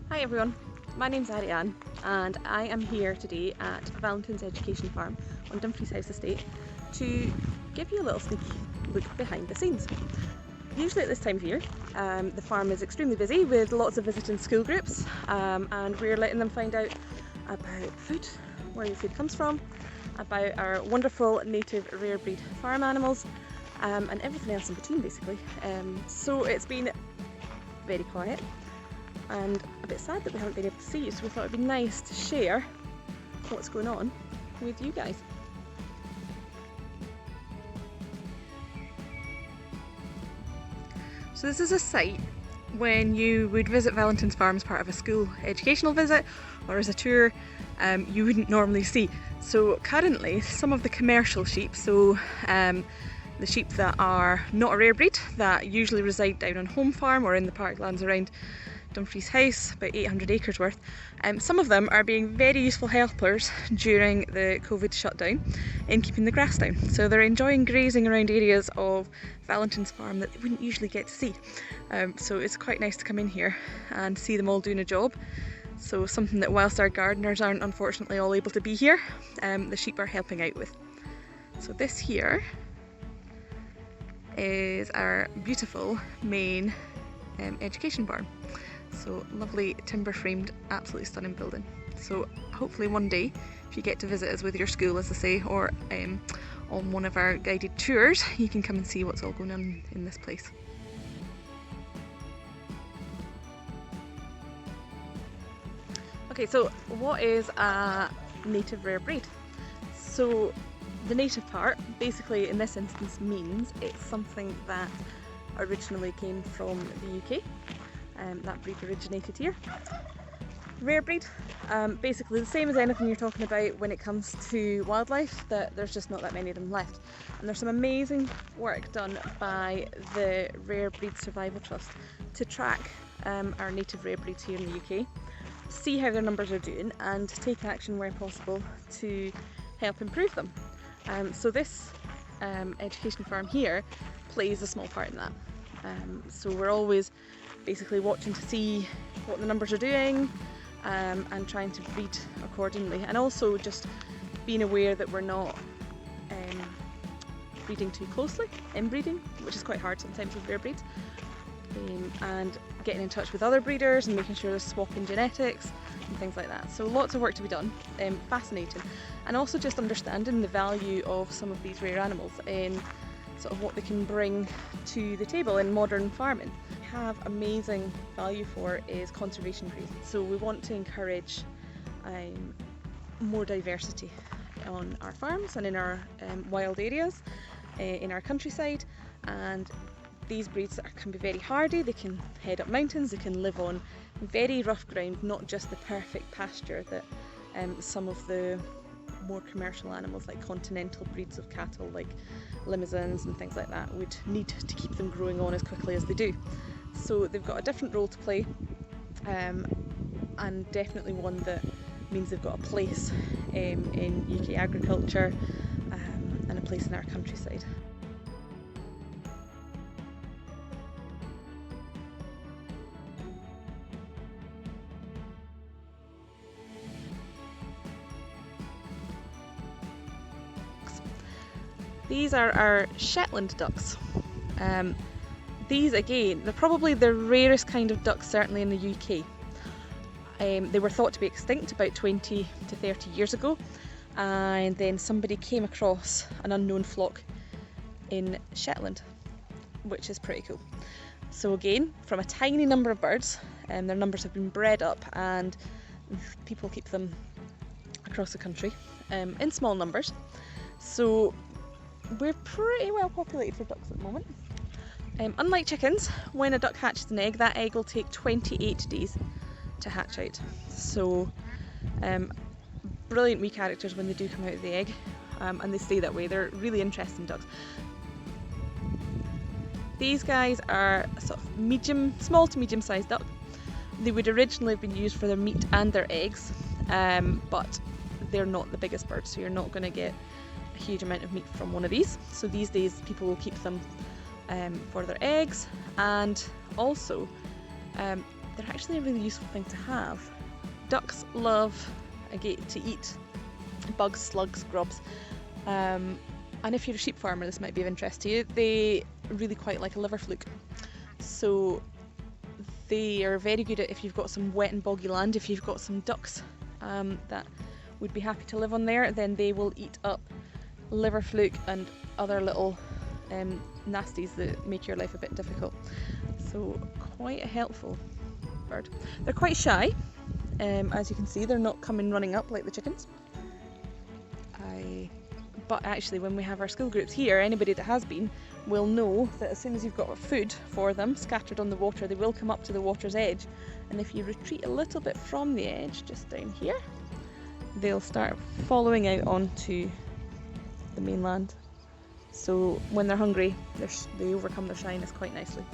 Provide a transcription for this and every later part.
Hi everyone, my name's Arianne and I am here today at Valentin's Education Farm on Dumfries House Estate to give you a little sneaky look behind the scenes. Usually at this time of year, the farm is extremely busy with lots of visiting school groups and we're letting them find out about food, where the food comes from, about our wonderful native rare breed farm animals and everything else in between basically. So it's been very quiet and a bit sad that we haven't been able to see you, so we thought it'd be nice to share what's going on with you guys. So this is a site when you would visit Valentin's farm as part of a school educational visit or as a tour, you wouldn't normally see. So currently some of the commercial sheep, so the sheep that are not a rare breed, that usually reside down on home farm or in the parklands around Dumfries House, about 800 acres worth. Some of them are being very useful helpers during the COVID shutdown in keeping the grass down. So they're enjoying grazing around areas of Valentin's farm that they wouldn't usually get to see. So it's quite nice to come in here and see them all doing a job. So something that whilst our gardeners aren't unfortunately all able to be here, the sheep are helping out with. So this here is our beautiful main education barn. So lovely timber framed, absolutely stunning building. So hopefully one day, if you get to visit us with your school, as I say, or on one of our guided tours, you can come and see what's all going on in this place. Okay, so what is a native rare breed? So the native part, basically in this instance, means it's something that originally came from the UK. That breed originated here. Rare breed, basically the same as anything you're talking about when it comes to wildlife, that there's just not that many of them left. And there's some amazing work done by the Rare Breed Survival Trust to track our native rare breeds here in the UK, see how their numbers are doing and take action where possible to help improve them. So this education farm here plays a small part in that. So we're always basically watching to see what the numbers are doing and trying to breed accordingly, and also just being aware that we're not breeding too closely, inbreeding, which is quite hard sometimes with rare breeds, and getting in touch with other breeders and making sure they're swapping genetics and things like that. So lots of work to be done, fascinating, and also just understanding the value of some of these rare animals in sort of what they can bring to the table in modern farming. Have amazing value for is conservation grazing. So we want to encourage more diversity on our farms and in our wild areas, in our countryside, and these breeds can be very hardy. They can head up mountains, they can live on very rough ground, not just the perfect pasture that some of the more commercial animals like continental breeds of cattle like Limousins and things like that would need to keep them growing on as quickly as they do. So they've got a different role to play, and definitely one that means they've got a place in UK agriculture and a place in our countryside. These are our Shetland ducks. These again, they're probably the rarest kind of ducks, certainly in the UK. They were thought to be extinct about 20 to 30 years ago, and then somebody came across an unknown flock in Shetland, which is pretty cool. So again, from a tiny number of birds, their numbers have been bred up and people keep them across the country in small numbers. So we're pretty well populated for ducks at the moment. Unlike chickens, when a duck hatches an egg, that egg will take 28 days to hatch out. So brilliant wee characters when they do come out of the egg, and they stay that way. They're really interesting ducks. These guys are a sort of small to medium sized duck. They would originally have been used for their meat and their eggs, but they're not the biggest birds, so you're not going to get a huge amount of meat from one of these. So these days people will keep them for their eggs, and also they're actually a really useful thing to have. Ducks love to eat bugs, slugs, grubs, and if you're a sheep farmer this might be of interest to you. They really quite like a liver fluke, so they are very good at, if you've got some wet and boggy land, if you've got some ducks that would be happy to live on there, then they will eat up liver fluke and other little nasties that make your life a bit difficult. So quite a helpful bird. They're quite shy, as you can see. They're not coming running up like the chickens. But actually when we have our school groups here, anybody that has been will know that as soon as you've got food for them scattered on the water, they will come up to the water's edge, and if you retreat a little bit from the edge, just down here, they'll start following out onto the mainland. So when they're hungry, they overcome their shyness quite nicely.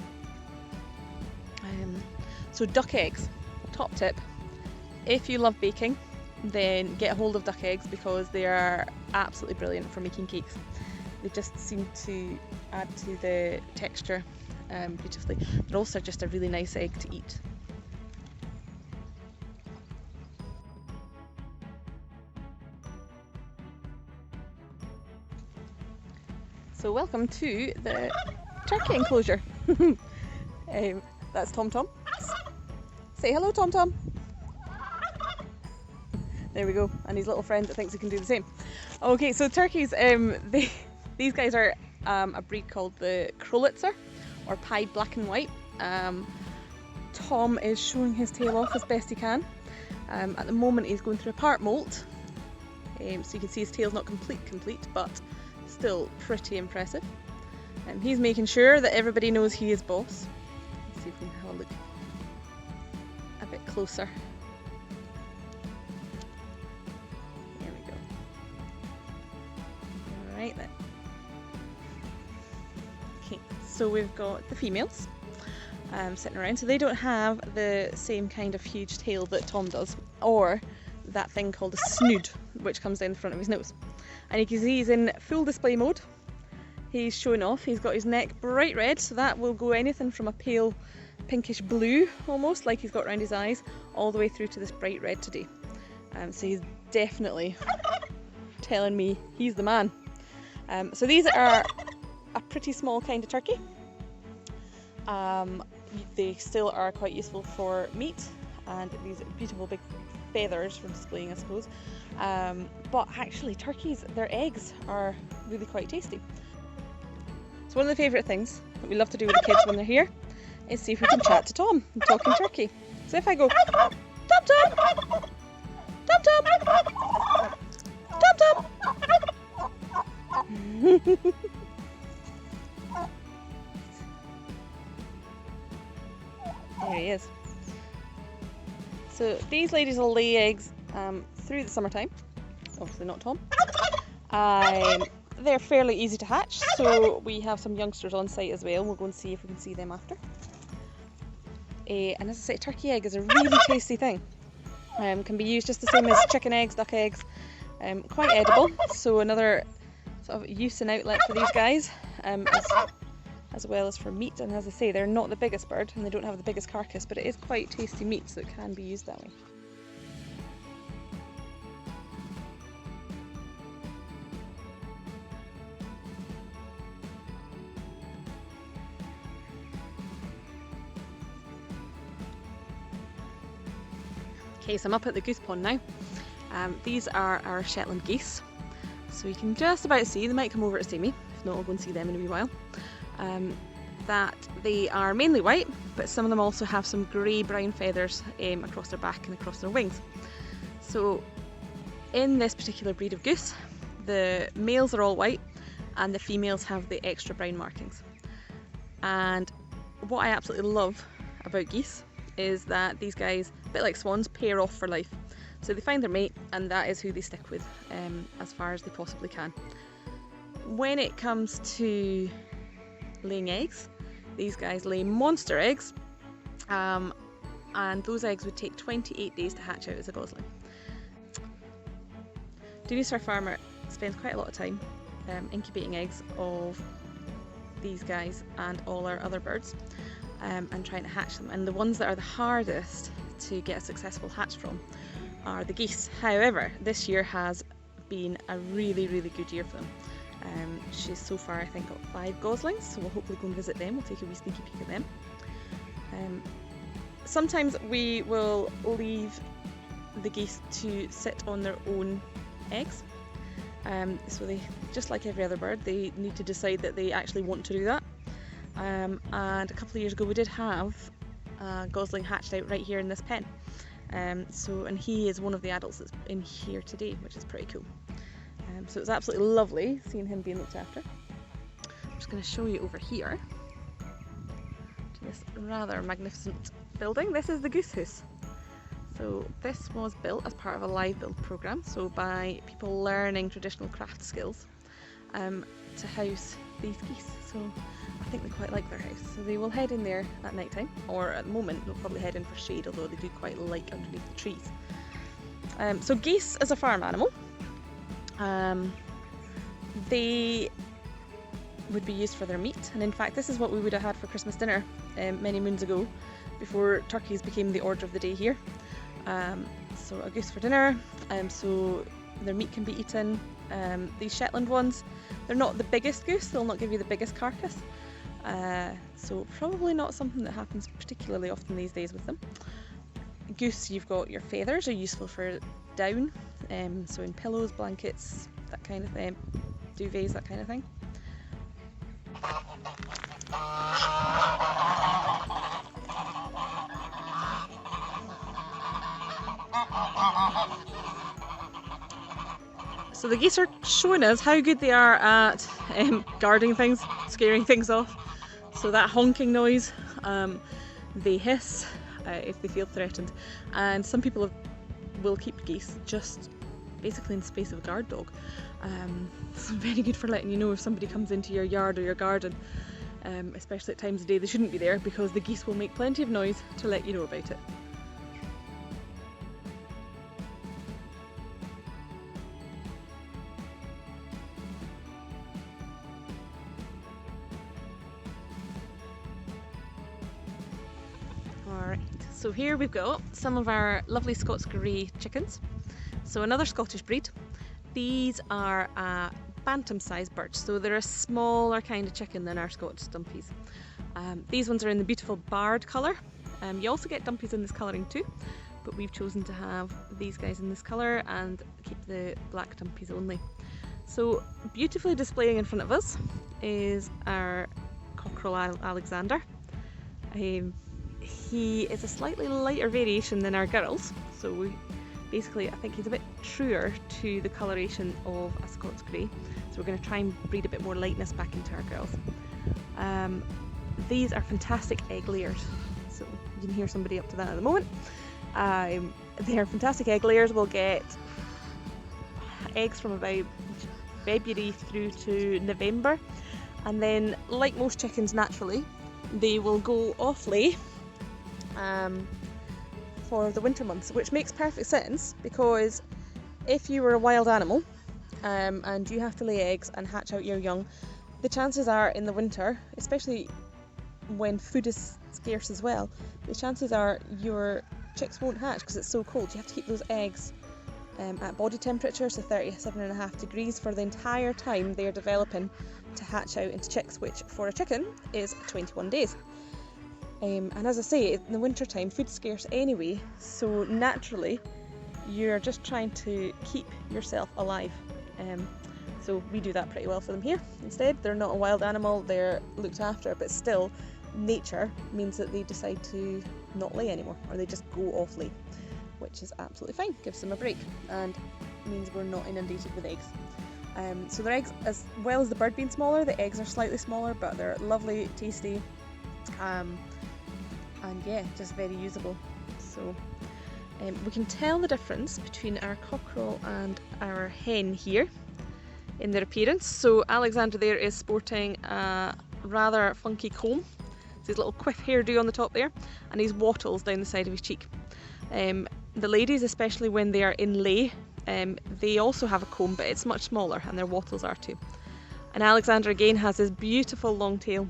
So duck eggs, top tip, if you love baking, then get a hold of duck eggs because they are absolutely brilliant for making cakes. They just seem to add to the texture beautifully. They're also just a really nice egg to eat. So welcome to the turkey enclosure. That's Tom Tom. Say hello, Tom Tom. There we go, and his little friend that thinks he can do the same. Okay, so turkeys, these guys are a breed called the Crowlitzer, or pied black and white. Tom is showing his tail off as best he can. At the moment he's going through a part molt, so you can see his tail's not complete, but still pretty impressive. He's making sure that everybody knows he is boss. Let's see if we can have a look a bit closer. There we go. Alright then. Okay, so we've got the females sitting around, so they don't have the same kind of huge tail that Tom does, or that thing called a snood, which comes down the front of his nose. And you can see he's in full display mode. He's showing off. He's got his neck bright red, so that will go anything from a pale pinkish blue, almost like he's got around his eyes, all the way through to this bright red today. So he's definitely telling me he's the man. So these are a pretty small kind of turkey. They still are quite useful for meat, and these beautiful big feathers for displaying, I suppose. But actually turkeys, their eggs are really quite tasty. So one of the favourite things that we love to do with the kids when they're here is see if we can chat to Tom and talking turkey. So if I go, Tom Tom! Tom Tom! Tom Tom! There he is. So these ladies will lay eggs through the summertime. Obviously not Tom. They're fairly easy to hatch, so we have some youngsters on site as well. We'll go and see if we can see them after. And as I say, turkey egg is a really tasty thing. Can be used just the same as chicken eggs, duck eggs. Quite edible, so another sort of use and outlet for these guys, as well as for meat. And as I say, they're not the biggest bird and they don't have the biggest carcass, but it is quite tasty meat, so it can be used that way. Okay, so I'm up at the goose pond now. These are our Shetland geese, so you can just about see, they might come over to see me, if not I'll go and see them in a wee while. That they are mainly white, but some of them also have some grey-brown feathers across their back and across their wings. So in this particular breed of goose, the males are all white and the females have the extra brown markings. And what I absolutely love about geese is that these guys, a bit like swans, pair off for life. So they find their mate and that is who they stick with as far as they possibly can. When it comes to laying eggs, these guys lay monster eggs, and those eggs would take 28 days to hatch out as a gosling. Dumfries, our farmer, spends quite a lot of time incubating eggs of these guys and all our other birds. and trying to hatch them. And the ones that are the hardest to get a successful hatch from are the geese. However, this year has been a really, really good year for them. She's so far, I think, got 5 goslings, so we'll hopefully go and visit them. We'll take a wee sneaky peek at them. Sometimes we will leave the geese to sit on their own eggs. So they, just like every other bird, they need to decide that they actually want to do that. And a couple of years ago we did have a gosling hatched out right here in this pen. And he is one of the adults that's in here today, which is pretty cool. So it's absolutely lovely seeing him being looked after. I'm just going to show you over here to this rather magnificent building. This is the goose house. So this was built as part of a live build programme, so by people learning traditional craft skills to house these geese. So I think they quite like their house. So they will head in there at night time, or at the moment they'll probably head in for shade, although they do quite like underneath the trees. So geese as a farm animal, they would be used for their meat, and in fact this is what we would have had for Christmas dinner many moons ago, before turkeys became the order of the day here. So a goose for dinner, so their meat can be eaten. These Shetland ones, they're not the biggest goose, they'll not give you the biggest carcass, so probably not something that happens particularly often these days with them. Goose, you've got your feathers, are useful for down, so in pillows, blankets, that kind of thing, duvets, that kind of thing. So the geese are showing us how good they are at guarding things, scaring things off. So that honking noise, they hiss if they feel threatened, and some people will keep geese just basically in the space of a guard dog. It's very good for letting you know if somebody comes into your yard or your garden, especially at times of day they shouldn't be there, because the geese will make plenty of noise to let you know about it. Alright, so here we've got some of our lovely Scots Grey chickens. So another Scottish breed. These are a bantam sized bird, so they're a smaller kind of chicken than our Scotch dumpies. These ones are in the beautiful barred colour. You also get dumpies in this colouring too, but we've chosen to have these guys in this colour and keep the black dumpies only. So beautifully displaying in front of us is our cockerel Alexander. He is a slightly lighter variation than our girls, so basically I think he's a bit truer to the coloration of a Scots Grey, so we're going to try and breed a bit more lightness back into our girls. These are fantastic egg layers, so you can hear somebody up to that at the moment. They are fantastic egg layers. We'll get eggs from about February through to November, and then like most chickens naturally they will go off lay for the winter months, which makes perfect sense, because if you were a wild animal and you have to lay eggs and hatch out your young, the chances are in the winter, especially when food is scarce as well, the chances are your chicks won't hatch because it's so cold. You have to keep those eggs at body temperature, so 37.5 degrees for the entire time they are developing to hatch out into chicks, which for a chicken is 21 days. And as I say, in the winter time, food's scarce anyway, so naturally you're just trying to keep yourself alive. So we do that pretty well for them here. Instead, they're not a wild animal, they're looked after, but still nature means that they decide to not lay anymore, or they just go off lay, which is absolutely fine, gives them a break, and means we're not inundated with eggs. So their eggs, as well as the bird being smaller, the eggs are slightly smaller, but they're lovely, tasty, and yeah, just very usable. So we can tell the difference between our cockerel and our hen here in their appearance. So Alexander there is sporting a rather funky comb. It's his little quiff hairdo on the top there, and his wattles down the side of his cheek. The ladies, especially when they are in lay, they also have a comb, but it's much smaller, and their wattles are too. And Alexander again has his beautiful long tail.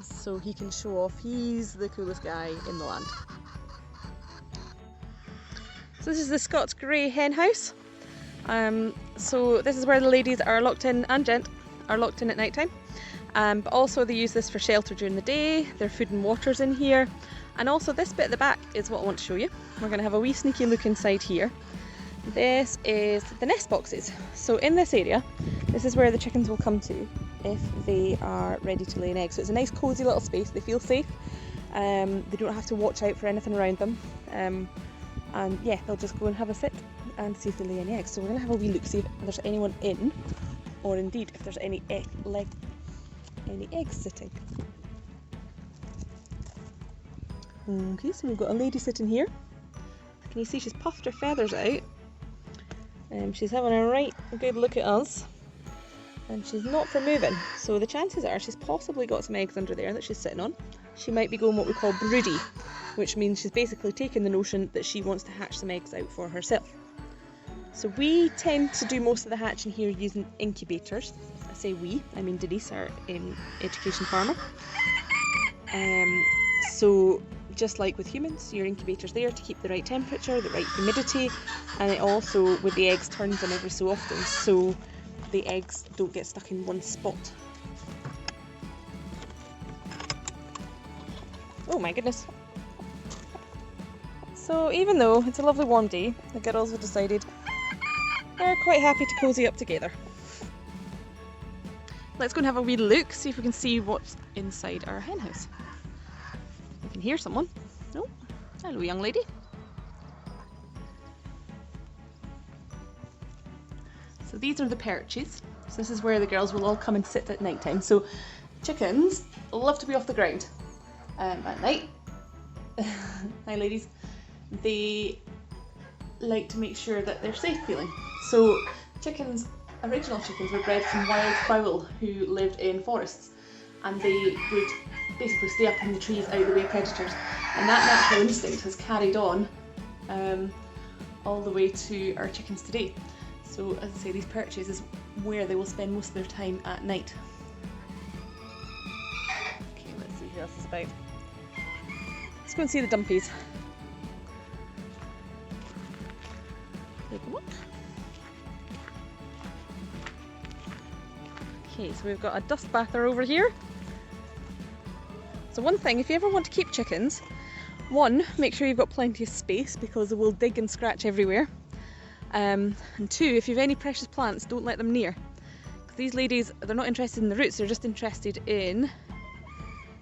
so he can show off he's the coolest guy in the land. So this is the Scots Grey hen house. So this is where the ladies are locked in, and gent are locked in at night time. But also they use this for shelter during the day. Their food and water's in here. And also this bit at the back is what I want to show you. We're going to have a wee sneaky look inside here. This is the nest boxes. So in this area, this is where the chickens will come to if they are ready to lay an egg. So it's a nice cosy little space. They feel safe. They don't have to watch out for anything around them. And yeah, they'll just go and have a sit and see if they lay any eggs. So we're going to have a wee look, see if there's anyone in, or indeed if there's any eggs sitting. Okay, so we've got a lady sitting here. Can you see she's puffed her feathers out? She's having a right good look at us. And she's not for moving. So the chances are she's possibly got some eggs under there that she's sitting on. She might be going what we call broody, which means she's basically taken the notion that she wants to hatch some eggs out for herself. So we tend to do most of the hatching here using incubators. I say we, I mean Denise, our education farmer. So just like with humans, your incubator's there to keep the right temperature, the right humidity, and it also, with the eggs, turns them every so often so the eggs don't get stuck in one spot. Oh my goodness. So even though it's a lovely warm day, the girls have decided they're quite happy to cozy up together. Let's go and have a wee look, see if we can see what's inside our hen house. I can hear someone. Oh, hello young lady. So these are the perches. So this is where the girls will all come and sit at night time. So chickens love to be off the ground at night. Hi ladies. They like to make sure that they're safe feeling. So chickens, original chickens, were bred from wild fowl who lived in forests, and they would basically stay up in the trees out of the way of predators, and that natural instinct has carried on all the way to our chickens today. So as I say, these perches is where they will spend most of their time at night. Okay, let's see who else is about. Let's go and see the Dumpies. Take a look. Okay, so we've got a dust bather over here. So one thing, if you ever want to keep chickens, one, make sure you've got plenty of space because they will dig and scratch everywhere. And two, if you have any precious plants, don't let them near. Because these ladies, they're not interested in the roots, they're just interested in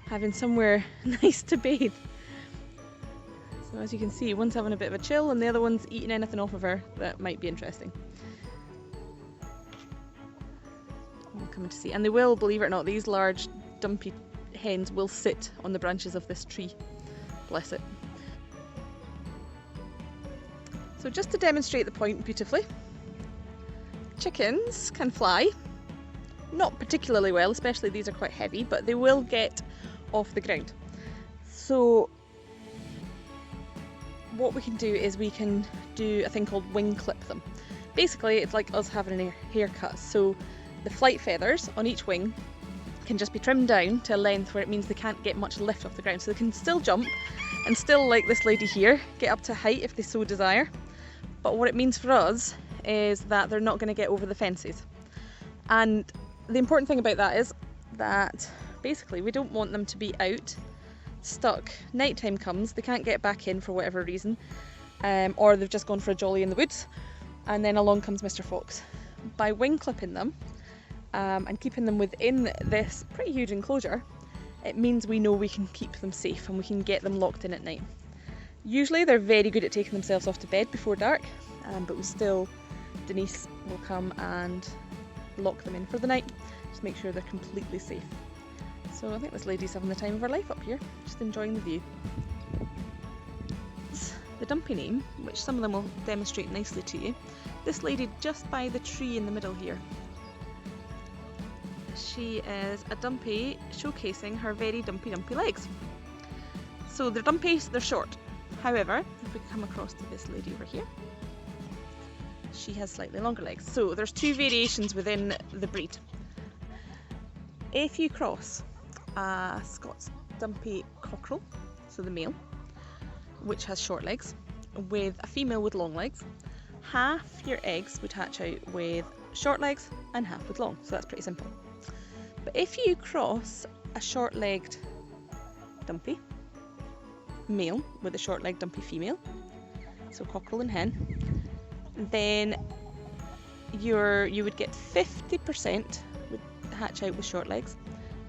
having somewhere nice to bathe. So as you can see, one's having a bit of a chill and the other one's eating anything off of her that might be interesting. I'm coming to see, and they will, believe it or not, these large dumpy hens will sit on the branches of this tree. Bless it. So just to demonstrate the point beautifully, chickens can fly, not particularly well, especially these are quite heavy, but they will get off the ground. So what we can do is we can do a thing called wing clip them. Basically it's like us having a haircut, so the flight feathers on each wing can just be trimmed down to a length where it means they can't get much lift off the ground, so they can still jump and still, like this lady here, get up to height if they so desire. But what it means for us is that they're not going to get over the fences. And the important thing about that is that basically we don't want them to be out stuck. Nighttime comes, they can't get back in for whatever reason, or they've just gone for a jolly in the woods, and then along comes Mr. Fox. By wing clipping them and keeping them within this pretty huge enclosure, it means we know we can keep them safe and we can get them locked in at night. Usually they're very good at taking themselves off to bed before dark, but we still, Denise will come and lock them in for the night, just make sure they're completely safe. So I think this lady's having the time of her life up here, just enjoying the view. The Dumpy name, which some of them will demonstrate nicely to you, this lady just by the tree in the middle here. She is a Dumpy showcasing her very dumpy legs. So they're dumpy, they're short. However, if we come across to this lady over here, she has slightly longer legs. So there's two variations within the breed. If you cross a Scots dumpy cockerel, so the male, which has short legs, with a female with long legs. Half your eggs would hatch out with short legs and half with long, so that's pretty simple. But if you cross a short-legged dumpy male with a short-legged dumpy female, so cockerel and hen, then you would get 50% would hatch out with short legs,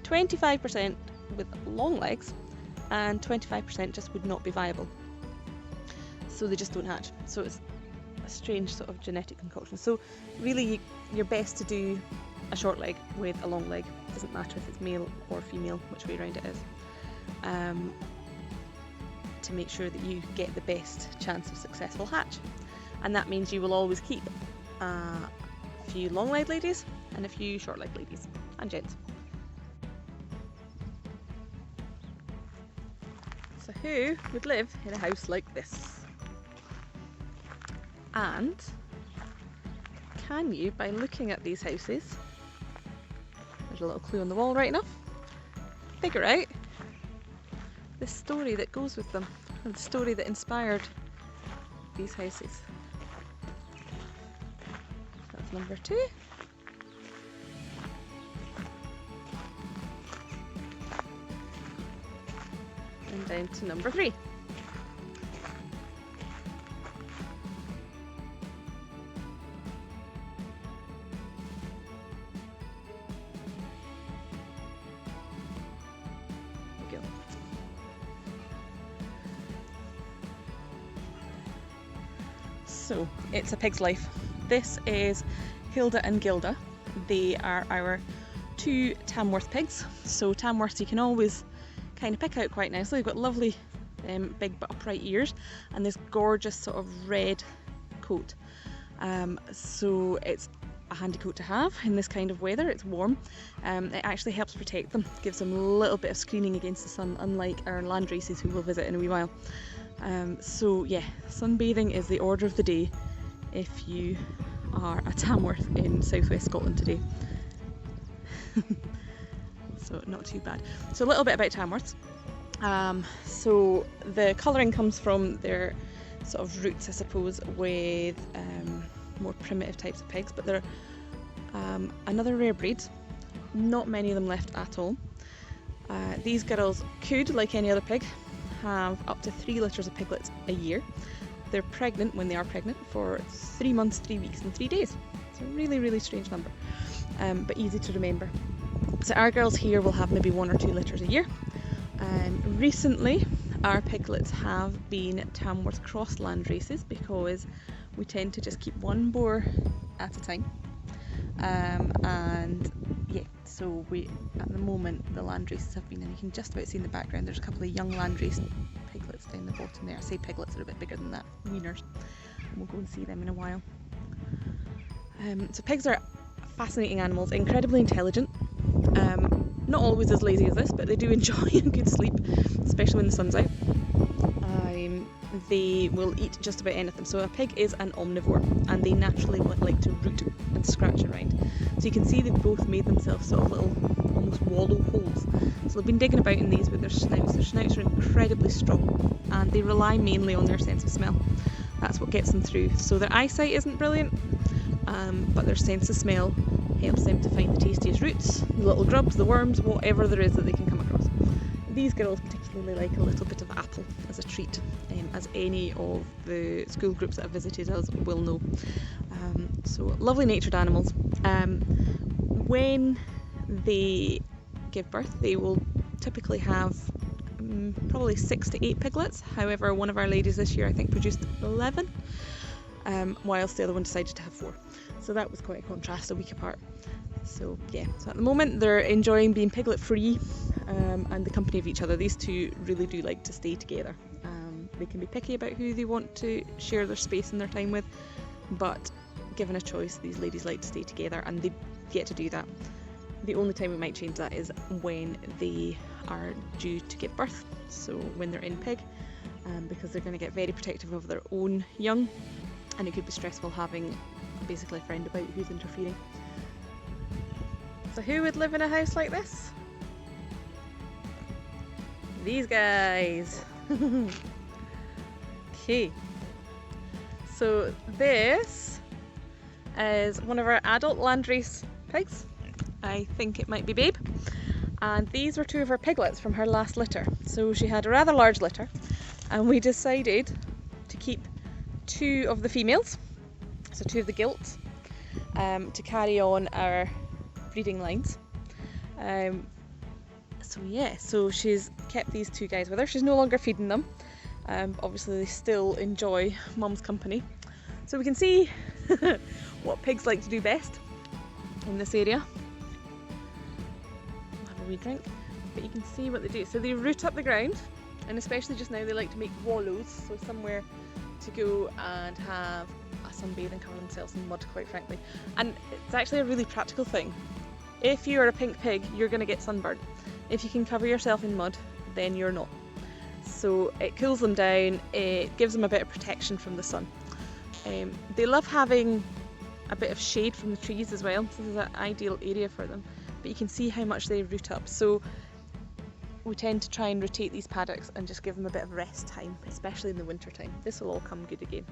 25% with long legs, and 25% just would not be viable. So they just don't hatch. So it's a strange sort of genetic concoction. So really you're best to do a short leg with a long leg. It doesn't matter if it's male or female, which way around it is, to make sure that you get the best chance of successful hatch. And that means you will always keep a few long-legged ladies and a few short-legged ladies and gents. So who would live in a house like this? And can you, by looking at these houses, there's a little clue on the wall right enough, figure out the story that goes with them, and the story that inspired these houses. That's number 2. And down to number 3. There we go. So it's a pig's life. This is Hilda and Gilda. They are our 2 Tamworth pigs. So Tamworths you can always kind of pick out quite nicely. They've got lovely big but upright ears and this gorgeous sort of red coat. So it's a handy coat to have in this kind of weather. It's warm. It actually helps protect them, gives them a little bit of screening against the sun, unlike our Landraces who we'll visit in a wee while. So yeah, sunbathing is the order of the day if you are a Tamworth in southwest Scotland today. So not too bad. So a little bit about Tamworths. So the colouring comes from their sort of roots, I suppose, with more primitive types of pigs, but they're another rare breed. Not many of them left at all. These girls could, like any other pig, have up to 3 litters of piglets a year. They're pregnant when they are pregnant for 3 months, 3 weeks and 3 days. It's a really, really strange number, but easy to remember. So our girls here will have maybe 1 or 2 litters a year. Recently our piglets have been Tamworth cross land races because we tend to just keep 1 boar at a time. And yeah, so at the moment the land races have been, and you can just about see in the background there's a couple of young land race piglets down the bottom there. I say piglets, they're a bit bigger than that, weaners, and we'll go and see them in a while. So pigs are fascinating animals, incredibly intelligent, not always as lazy as this, but they do enjoy a good sleep, especially when the sun's out. They will eat just about anything. So a pig is an omnivore and they naturally like to root and scratch around. So you can see they've both made themselves sort of little almost wallow holes. So they've been digging about in these with their snouts. Their snouts are incredibly strong and they rely mainly on their sense of smell. That's what gets them through. So their eyesight isn't brilliant, but their sense of smell helps them to find the tastiest roots, the little grubs, the worms, whatever there is that they can come across. These girls particularly like a little bit of apple as a treat, as any of the school groups that have visited us will know. So lovely natured animals. When they give birth, they will typically have probably 6 to 8 piglets. However, one of our ladies this year I think produced 11, whilst the other one decided to have 4. So that was quite a contrast, a week apart. So yeah, so at the moment they're enjoying being piglet free and the company of each other. These 2 really do like to stay together. They can be picky about who they want to share their space and their time with, but given a choice, these ladies like to stay together and they get to do that. The only time we might change that is when they are due to give birth, so when they're in pig, because they're going to get very protective of their own young, and it could be stressful having basically a friend about who's interfering. So who would live in a house like this? these guys. Okay, so this is one of our adult Landrace pigs. I think it might be Babe. And these were two of her piglets from her last litter. So she had a rather large litter, and we decided to keep two of the females, so two of the gilts, to carry on our breeding lines. So yeah, so she's kept these two guys with her. She's no longer feeding them. Obviously they still enjoy mum's company. So we can see what pigs like to do best in this area. We'll have a wee drink, but you can see what they do. So they root up the ground, and especially just now they like to make wallows, so somewhere to go and have a sunbathe and cover themselves in mud, quite frankly. And it's actually a really practical thing. If you're a pink pig, you're going to get sunburn. If you can cover yourself in mud, then you're not. So it cools them down, it gives them a bit of protection from the sun. They love having a bit of shade from the trees as well, so this is an ideal area for them. But you can see how much they root up. So we tend to try and rotate these paddocks and just give them a bit of rest time, especially in the winter time. This will all come good again.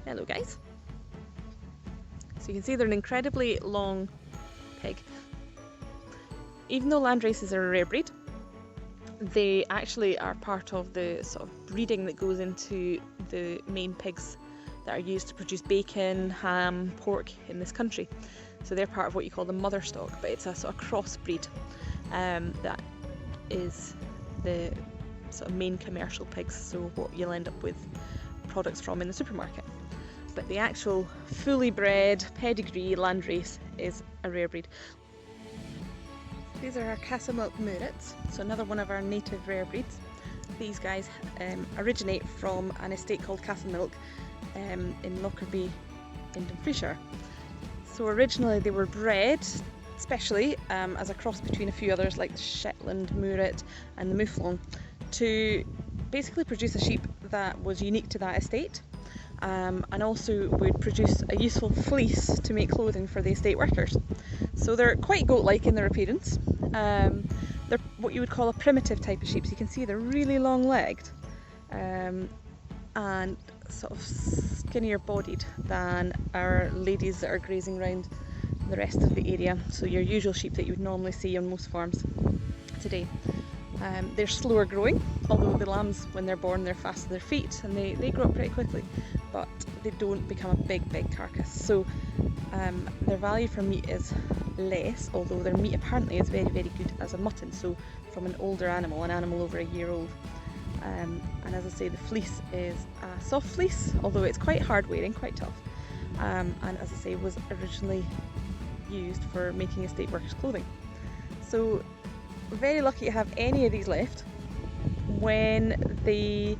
Hello guys. So you can see they're an incredibly long pig. Even though Landraces are a rare breed, they actually are part of the sort of breeding that goes into the main pigs that are used to produce bacon, ham, pork in this country. So they're part of what you call the mother stock, but it's a sort of crossbreed that is the sort of main commercial pigs, so what you'll end up with products from in the supermarket. But the actual fully bred pedigree Landrace is a rare breed. These are our Castle Milk Murets, so another one of our native rare breeds. These guys originate from an estate called Castle Milk in Lockerbie in Dumfriesshire. So originally they were bred especially as a cross between a few others like the Shetland Muret and the Mouflon, to basically produce a sheep that was unique to that estate, and also would produce a useful fleece to make clothing for the estate workers. So they're quite goat-like in their appearance. They're what you would call a primitive type of sheep, so you can see they're really long-legged and sort of skinnier bodied than our ladies that are grazing around the rest of the area, so your usual sheep that you would normally see on most farms today. They're slower growing, although the lambs, when they're born, they're fast to their feet and they grow up pretty quickly, but they don't become a big carcass. So their value for meat is less, although their meat apparently is very good as a mutton, so from an older animal, an animal over a year old. And as I say, the fleece is a soft fleece, although it's quite hard wearing, quite tough, and as I say, was originally used for making estate workers' clothing. So we're very lucky to have any of these left. When the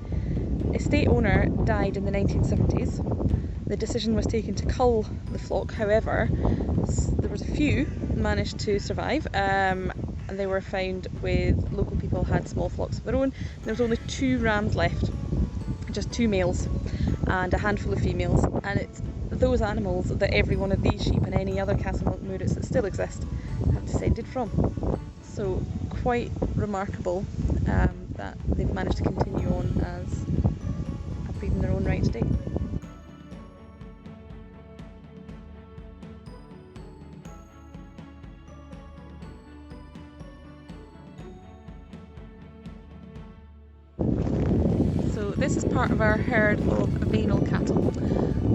estate owner died in the 1970s, the decision was taken to cull the flock. However, there was a few managed to survive, and they were found with local people had small flocks of their own. There was only 2 rams left, just 2 males and a handful of females, and it's those animals that every one of these sheep and any other Castle Milk Murets that still exist have descended from. So quite remarkable that they've managed to continue on as a breed in their own right today. So this is part of our herd of venal cattle.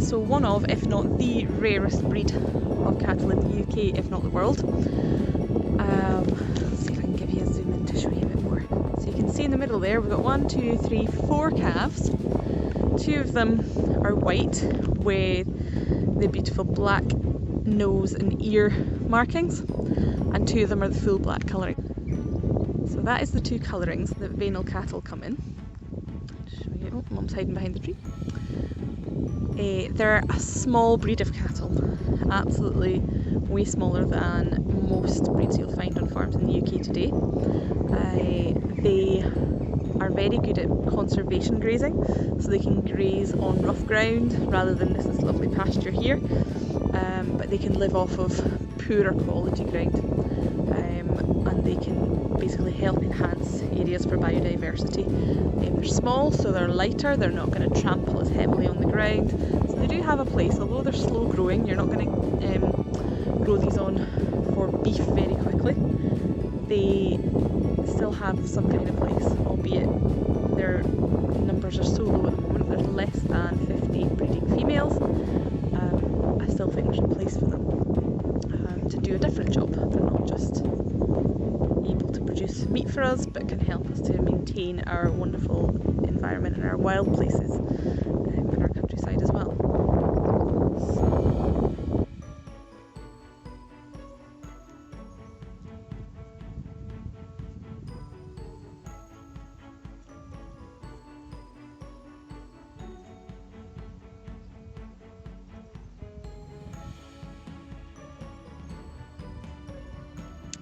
So one of, if not the rarest breed of cattle in the UK, if not the world. Let's see if I can give you a zoom in to show you a bit more. So you can see in the middle there, we've got 1, 2, 3, 4 calves. 2 of them are white with the beautiful black nose and ear markings, and 2 of them are the full black colouring. So that is the 2 colourings that venal cattle come in. Oh, Mum's hiding behind the tree. They're a small breed of cattle, absolutely way smaller than most breeds you'll find on farms in the UK today. They are very good at conservation grazing, so they can graze on rough ground rather than this lovely pasture here, but they can live off of poorer quality ground. and they can basically help enhance areas for biodiversity. They're small, so they're lighter, they're not going to trample as heavily on the ground, so they do have a place. Although they're slow growing, you're not going to grow these on for beef very quickly. They still have some kind of place, albeit their numbers are so low at the moment. There's less than 50 breeding females. I still think there's a place for them to do a different job. They're not just able to produce meat for us, but can help us to maintain our wonderful environment and our wild places in our countryside as well.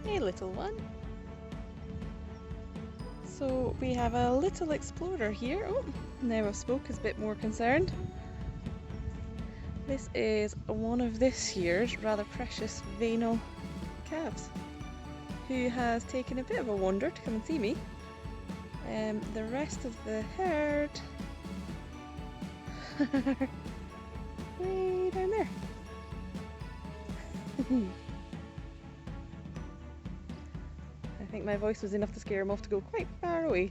Hey little one. So we have a little explorer here. Oh, now I've spoke is a bit more concerned. This is one of this year's rather precious veinal calves who has taken a bit of a wander to come and see me. The rest of the herd way down there. I think my voice was enough to scare him off to go quite far away.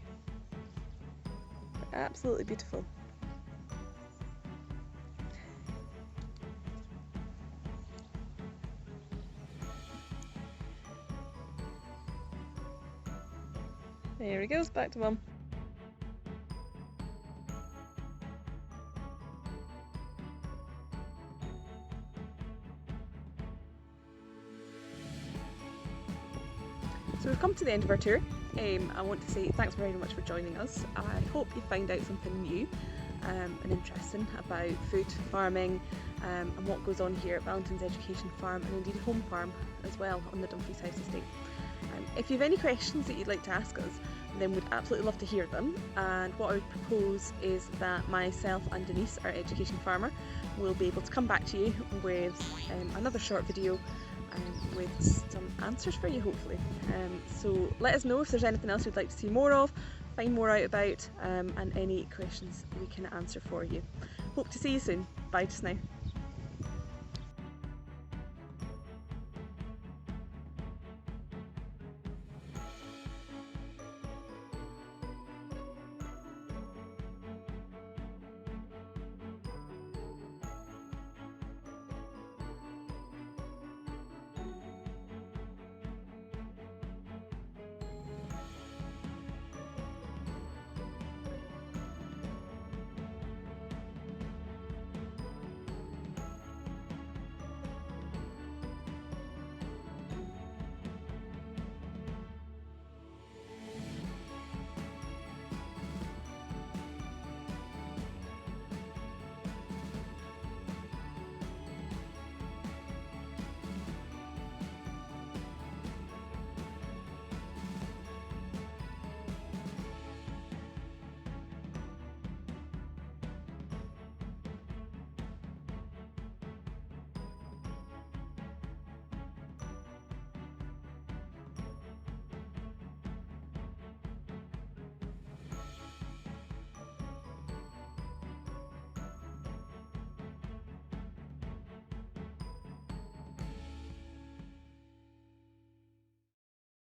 They're absolutely beautiful. There he goes, back to mum. So we've come to the end of our tour. I want to say thanks very much for joining us. I hope you find out something new and interesting about food, farming, and what goes on here at Valentin's Education Farm, and indeed Home Farm as well on the Dumfries House estate. If you have any questions that you'd like to ask us, then we'd absolutely love to hear them. And what I would propose is that myself and Denise, our education farmer, will be able to come back to you with another short video with some answers for you, hopefully. So let us know if there's anything else you'd like to see more of, find more out about, and any questions we can answer for you. Hope to see you soon. Bye just now.